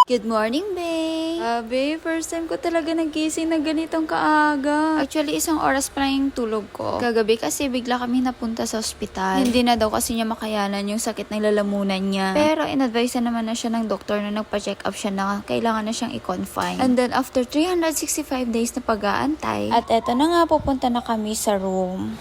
Good morning, babe! Babe, first time ko talaga nagising na ganitong kaaga. Actually, 1 oras pa lang yung tulog ko. Kagabi kasi bigla kami napunta sa ospital. Hindi na daw kasi niya makayanan yung sakit ng lalamunan niya. Pero in-advise na naman na siya ng doktor na nagpa-check up siya na kailangan na siyang i-confine. And then after 365 days na pag-aantay, at eto na nga, pupunta na kami sa room.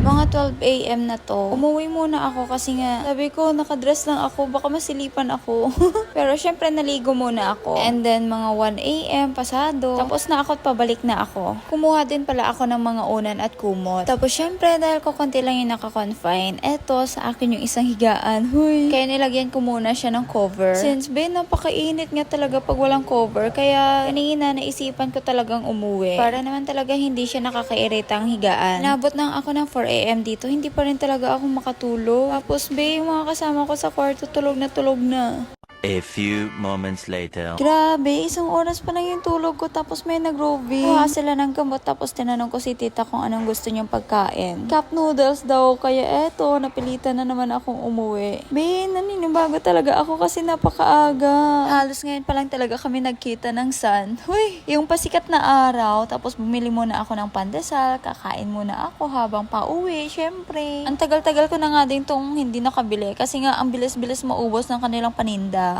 Mga 12 AM na to. Umuwi muna ako kasi nga, sabi ko, nakadress lang ako, baka masilipan ako. Pero syempre, naligo muna ako. And then, mga 1 AM, pasado. Tapos na ako at pabalik na ako. Kumuha din pala ako ng mga unan at kumot. Tapos syempre, dahil ko konti lang yung naka-confine, eto, sa akin yung isang higaan. Huy! Kaya nilagyan ko muna siya ng cover. Since, napakainit nga talaga pag walang cover. Kaya, kanina naisipan ko talagang umuwi. Para naman talaga hindi siya nakakairitang higaan. Nabot lang ako ng 4 AM dito, hindi pa rin talaga ako makatulog. Tapos, yung mga kasama ko sa kwarto, tulog na tulog na. A few moments later. Grabe, 1 oras pa lang yung tulog ko tapos may nag-roving. Kuha sila ng gamot tapos tinanong ko si tita kung anong gusto niyang pagkain. Cup noodles daw, kaya eto, napilitan na naman akong umuwi. Naninibago talaga ako kasi napakaaga. Halos ngayon pa lang talaga kami nagkita ng sun. Huy, yung pasikat na araw, tapos bumili muna ako ng pandesal, kakain muna ako habang pauwi, syempre. Ang tagal-tagal ko na nga din tong hindi nakabili kasi nga ang bilis-bilis maubos ng kanilang paninda.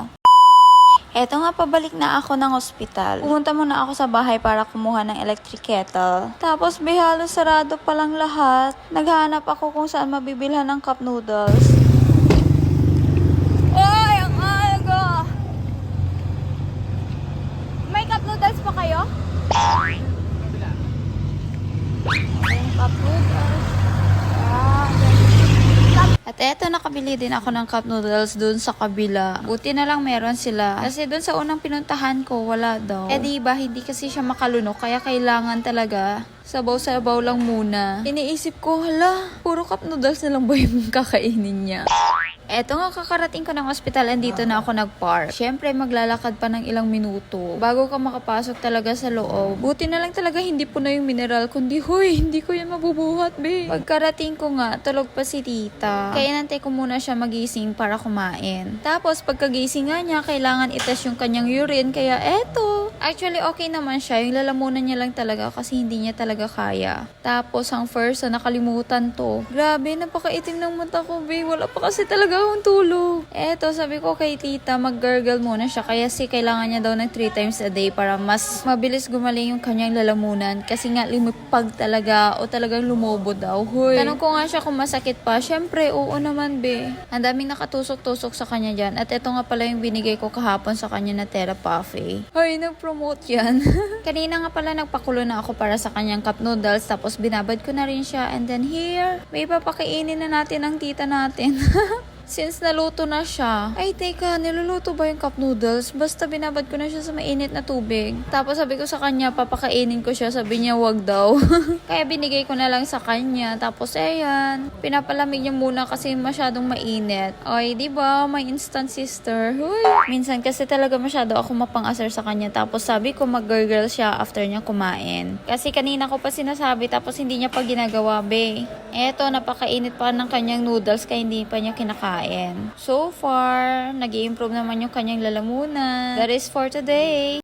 Eto nga, pabalik na ako ng ospital. Pumunta muna ako sa bahay para kumuha ng electric kettle. Tapos, halos sarado pa lang lahat. Naghahanap ako kung saan mabibilhan ng cup noodles. Oy, ang aga! May cup noodles pa kayo? Yung cup noodles. At eto, nakabili din ako ng cup noodles dun sa kabila. Buti na lang meron sila. Kasi dun sa unang pinuntahan ko, wala daw. Diba, hindi kasi siya makalunok. Kaya kailangan talaga sabaw-sabaw lang muna. Iniisip ko, hala, puro cup noodles na lang ba yung kakainin niya? Eto nga, kakarating ko ng ospital and dito na ako nag-park. Siyempre, maglalakad pa ng ilang minuto bago ka makapasok talaga sa loob. Buti na lang talaga hindi po na yung mineral, kundi, huy, hindi ko yan mabubuhat, be. Pagkarating ko nga, tulog pa si tita. Kaya nantay ko muna siya magising para kumain. Tapos, pagkagising nga niya, kailangan itas yung kanyang urine, kaya eto. Actually, okay naman siya. Yung lalamunan niya lang talaga kasi hindi niya talaga kaya. Tapos, ang first na nakalimutan to. Grabe, napakaitim ng mata ko, be. Wala pa kasi talaga akong tulog. Eto, sabi ko kay tita, mag-gargle muna siya. Kaya kailangan niya daw ng 3 times a day para mas mabilis gumaling yung kanyang lalamunan. Kasi nga, lumipag talaga o talagang lumobo daw. Hoy. Tanong ko nga siya kung masakit pa. Syempre, oo naman, be. Ang daming nakatusok-tusok sa kanya dyan. At eto nga pala yung binigay ko kahapon sa kanya na Therapy. Hoy, nag-promote yan. Kanina nga pala nagpakulo na ako para sa kanyang cup noodles. Tapos binabad ko na rin siya. And then here, may papakainin na natin ang tita natin. Since naluto na siya, ay teka, niluluto ba yung cup noodles? Basta binabad ko na siya sa mainit na tubig. Tapos sabi ko sa kanya, papakainin ko siya. Sabi niya, wag daw. Kaya binigay ko na lang sa kanya. Tapos ayan, pinapalamig niya muna kasi masyadong mainit. Ay, diba? May instant sister. Huy. Minsan kasi talaga masyado ako mapang-asar sa kanya. Tapos sabi ko, mag-girl siya after niya kumain. Kasi kanina ko pa sinasabi, tapos hindi niya pa ginagawa, be. Eto, napakainit pa ng kanyang noodles kaya hindi pa niya kinakain. So far, nag-i-improve naman yung kanyang lalamunan. That is for today.